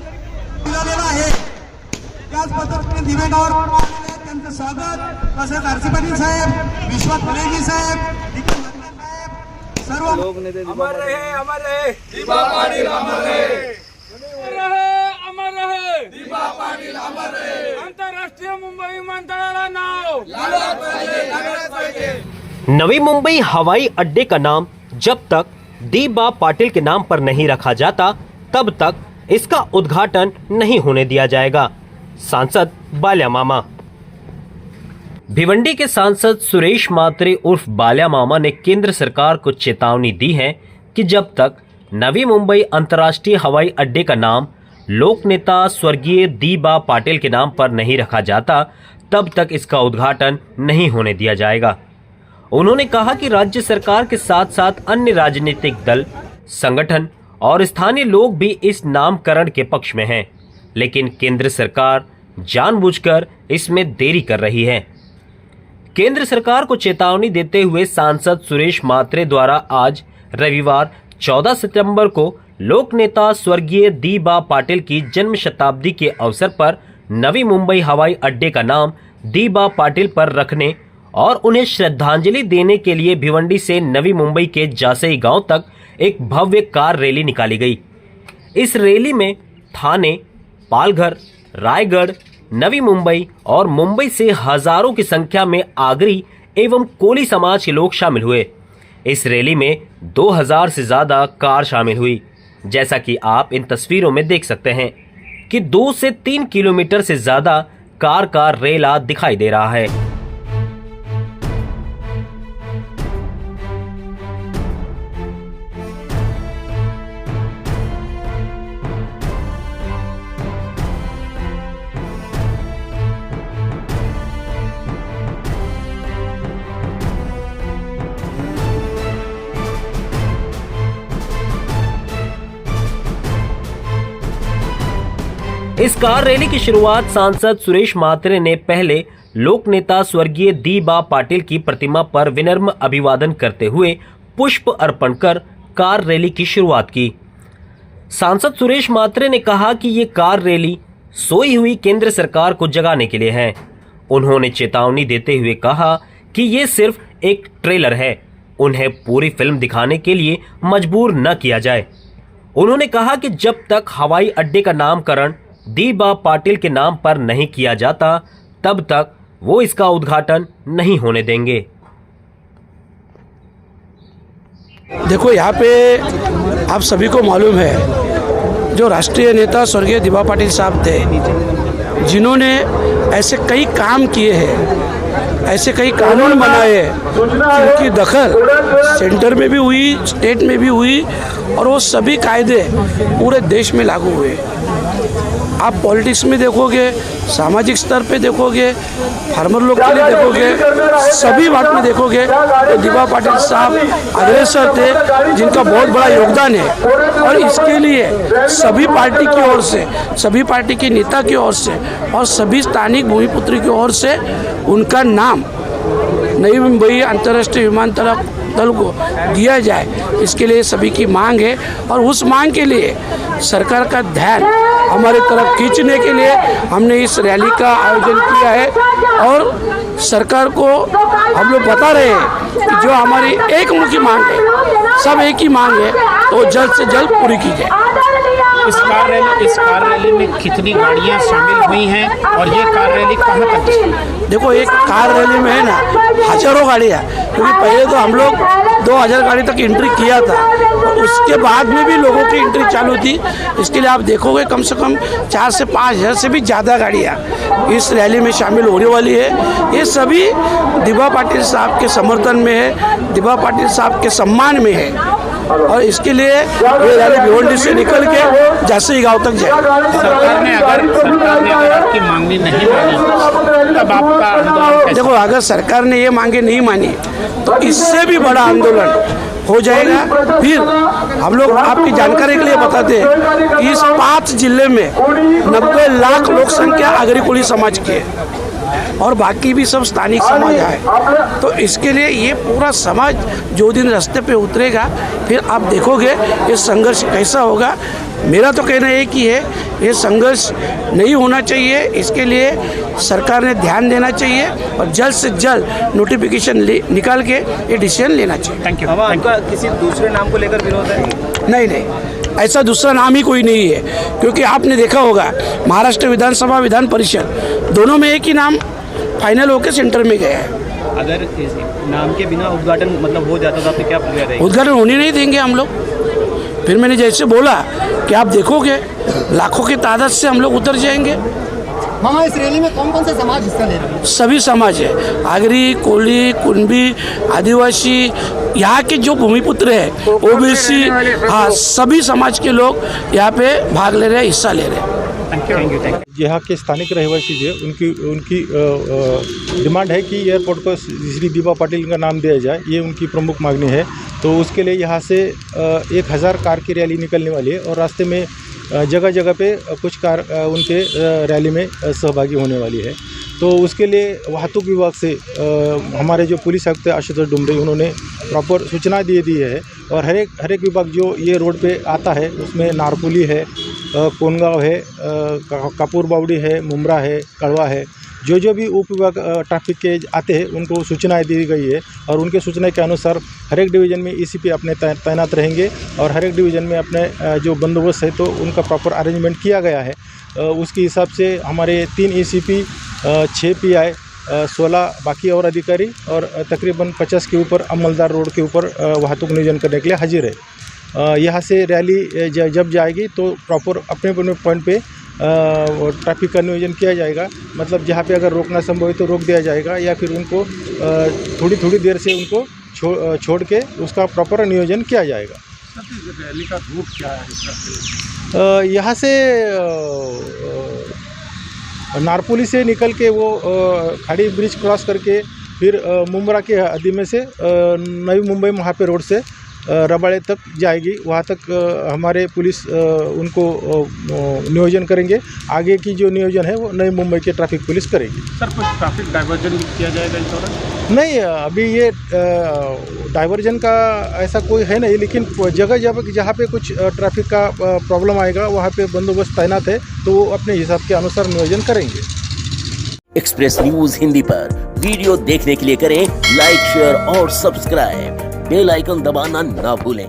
दिलेला आहे। त्याच पद्धतीने दिवेगावर त्यांचं स्वागत तसेच आरसी पाटील साहेब, विश्वास फलेजी साहेब, सर्व लोग नेते अमर रहे दीपा पाटील अमर रहे, अमर रहे दीपा पाटील अमर रहे। आंतरराष्ट्रीय मुंबई विमानतळाला नाव लागत पाहिजे। नवी मुंबई हवाई अड्डे का नाम जब तक दीपा पाटिल के नाम पर नहीं रखा जाता तब तक इसका उद्घाटन नहीं होने दिया जाएगा। सांसद बाल्या मामा। भिवंडी के सांसद सुरेश मात्रे उर्फ बाल्या मामा ने केंद्र सरकार को चेतावनी दी है कि जब तक नवी मुंबई अंतर्राष्ट्रीय हवाई अड्डे का नाम लोक नेता स्वर्गीय दीपा पाटिल के नाम पर नहीं रखा जाता तब तक इसका उद्घाटन नहीं होने दिया जाएगा। उन्होंने कहा कि राज्य सरकार के साथ साथ अन्य राजनीतिक दल, संगठन और स्थानीय लोग भी इस नामकरण के पक्ष में हैं, लेकिन केंद्र सरकार जानबूझकर इसमें देरी कर रही है। केंद्र सरकार को चेतावनी देते हुए सांसद सुरेश मात्रे द्वारा आज रविवार 14 सितंबर को लोक नेता स्वर्गीय दीपा पाटिल की जन्म शताब्दी के अवसर पर नवी मुंबई हवाई अड्डे का नाम दीपा पाटिल पर रखने और उन्हें श्रद्धांजलि देने के लिए भिवंडी से नवी मुंबई के जासई गांव तक एक भव्य कार रैली निकाली गई। इस रैली में थाने, पालघर, रायगढ़, नवी मुंबई और मुंबई से हजारों की संख्या में आगरी एवं कोली समाज के लोग शामिल हुए। इस रैली में 2000 से ज्यादा कार शामिल हुई। जैसा कि आप इन तस्वीरों में देख सकते हैं कि 2 से 3 किलोमीटर से ज्यादा कार का रेला दिखाई दे रहा है। इस कार रैली की शुरुआत सांसद सुरेश मात्रे ने पहले लोक नेता स्वर्गीय दीपा पाटिल की प्रतिमा पर विनम्र अभिवादन करते हुए पुष्प अर्पण कर कार रैली की शुरुआत की। सांसद सुरेश मात्रे ने कहा कि ये कार रैली सोई हुई केंद्र सरकार को जगाने के लिए है। उन्होंने चेतावनी देते हुए कहा कि ये सिर्फ एक ट्रेलर है, उन्हें पूरी फिल्म दिखाने के लिए मजबूर न किया जाए। उन्होंने कहा कि जब तक हवाई अड्डे का नामकरण दीपा पाटिल के नाम पर नहीं किया जाता तब तक वो इसका उद्घाटन नहीं होने देंगे। देखो, यहाँ पे आप सभी को मालूम है जो राष्ट्रीय नेता स्वर्गीय दीपा पाटिल साहब थे, जिन्होंने ऐसे कई काम किए हैं, ऐसे कई कानून बनाए जिनकी दखल सेंटर में भी हुई, स्टेट में भी हुई और वो सभी कायदे पूरे देश में लागू हुए। आप पॉलिटिक्स में देखोगे, सामाजिक स्तर पे देखोगे, फार्मर लोग के लिए देखोगे, सभी बात में देखोगे तो दीपा पाटिल साहब अग्रेसर थे, जिनका बहुत बड़ा योगदान है। और इसके लिए सभी पार्टी की ओर से, सभी पार्टी के नेता की ओर से और सभी स्थानिक भूमिपुत्र की ओर से उनका नाम नई मुंबई अंतर्राष्ट्रीय विमानतल को दिया जाए, इसके लिए सभी की मांग है। और उस मांग के लिए सरकार का ध्यान हमारी तरफ खींचने के लिए हमने इस रैली का आयोजन किया है। और सरकार को हम लोग बता रहे हैं कि जो हमारी एक मुखी मांग है, सब एक ही मांग है, तो जल्द से जल्द पूरी की जाए। इस कार रैली में कितनी गाड़ियां शामिल हुई हैं और ये कार रैली कहाँ तक है? देखो, एक कार रैली में है ना हजारों गाड़ियाँ, क्योंकि पहले तो हम लोग 2000 गाड़ी तक एंट्री किया था और उसके बाद में भी लोगों की एंट्री चालू थी। इसके लिए आप देखोगे कम से कम 4 से 5 हज़ार से भी ज़्यादा गाड़ियाँ इस रैली में शामिल होने वाली है। ये सभी दीपा पाटिल साहब के समर्थन में है, दीपा पाटिल साहब के सम्मान में है। और इसके लिए ये रैली भिवंडी से निकल के जासई गांव तक जाए। सरकार ने अगर आपकी मांगनी नहीं मानी तब आपका आंदोलन? देखो, अगर सरकार ने ये मांगे नहीं मानी तो इससे भी बड़ा आंदोलन हो जाएगा। फिर हम लोग आपकी जानकारी के लिए बताते हैं कि इस 5 जिले में 90 लाख लोक संख्या आगरी कोली समाज की है। और बाकी भी सब स्थानिक समाज है। तो इसके लिए ये पूरा समाज जो दिन रास्ते पे उतरेगा, फिर आप देखोगे ये संघर्ष कैसा होगा। मेरा तो कहना एक ही है, ये संघर्ष नहीं होना चाहिए। इसके लिए सरकार ने ध्यान देना चाहिए और जल्द से जल्द नोटिफिकेशन निकाल के ये डिसीजन लेना चाहिए। Thank you. आपका किसी दूसरे नाम को लेकर विरोध है? नहीं, ऐसा दूसरा नाम ही कोई नहीं है, क्योंकि आपने देखा होगा महाराष्ट्र विधानसभा विधान परिषद दोनों में एक ही नाम फाइनल होकर सेंटर में गया है। अगर इस नाम के बिना उद्घाटन मतलब हो जाता था तो क्या प्रक्रिया रहेगी? उद्घाटन होने नहीं देंगे हम लोग। फिर मैंने जैसे बोला कि आप देखोगे लाखों की तादाद से हम लोग उतर जाएंगे। मामा, इस रैली में कौन कौन से समाज हिस्सा ले रहे हैं? सभी समाज है, आगरी, कोली, कुणबी, आदिवासी, यहाँ के जो भूमिपुत्र है, ओबीसी, हाँ, सभी समाज के लोग यहाँ पे भाग ले रहे हैं, हिस्सा ले रहे हैं। Thank you. यहाँ के स्थानिक रहवासी जो उनकी डिमांड है कि एयरपोर्ट को श्री दीबा पाटिल का नाम दिया जाए, ये उनकी प्रमुख मांगनी है। तो उसके लिए यहाँ से 1000 कार की रैली निकलने वाली है और रास्ते में जगह जगह पे कुछ कार उनके रैली में सहभागी होने वाली है। तो उसके लिए वाहतूक विभाग से हमारे जो पुलिस आयुक्त आशुतोष डुमरे, उन्होंने प्रॉपर सूचना दे दी है और हर एक विभाग जो ये रोड पे आता है उसमें नारपुली है, कोनगांव है, कापूर बावड़ी है, मुमरा है, कड़वा है, जो भी उप विभाग ट्रैफिक के आते हैं उनको सूचनाएं दी गई है और उनके सूचना के अनुसार हर एक डिवीज़न में ईसीपी अपने तैनात रहेंगे और हर एक डिवीज़न में अपने जो बंदोबस्त है तो उनका प्रॉपर अरेंजमेंट किया गया है। उसके हिसाब से हमारे 3 ईसीपी, 6 पीआई, 16 बाकी और अधिकारी और तकरीबन 50 के ऊपर अमलदार रोड के ऊपर वाहतूक नियोजन करने के लिए हाजिर है। यहाँ से रैली जब जाएगी तो प्रॉपर अपने पॉइंट पे ट्रैफिक का नियोजन किया जाएगा। मतलब जहाँ पे अगर रोकना संभव है तो रोक दिया जाएगा या फिर उनको थोड़ी देर से उनको छोड़ के उसका प्रॉपर नियोजन किया जाएगा। रैली का रूट क्या है? यहाँ से नारपुली से निकल के वो खाड़ी ब्रिज क्रॉस करके फिर मुमरा के अदीमे से नवी मुंबई महापे रोड से रबाड़े तक जाएगी। वहाँ तक हमारे पुलिस उनको नियोजन करेंगे। आगे की जो नियोजन है वो नई मुंबई की ट्रैफिक पुलिस करेगी। सर, कुछ ट्रैफिक डाइवर्जन किया जाएगा इस दौरान? नहीं, अभी ये डाइवर्जन का ऐसा कोई है नहीं, लेकिन जगह जहाँ पे कुछ ट्रैफिक का प्रॉब्लम आएगा वहाँ पे बंदोबस्त तैनात है तो वो अपने हिसाब के अनुसार नियोजन करेंगे। एक्सप्रेस न्यूज हिंदी पर वीडियो देखने के लिए करें लाइक, शेयर और सब्सक्राइब। बेल आइकन दबाना ना भूलें।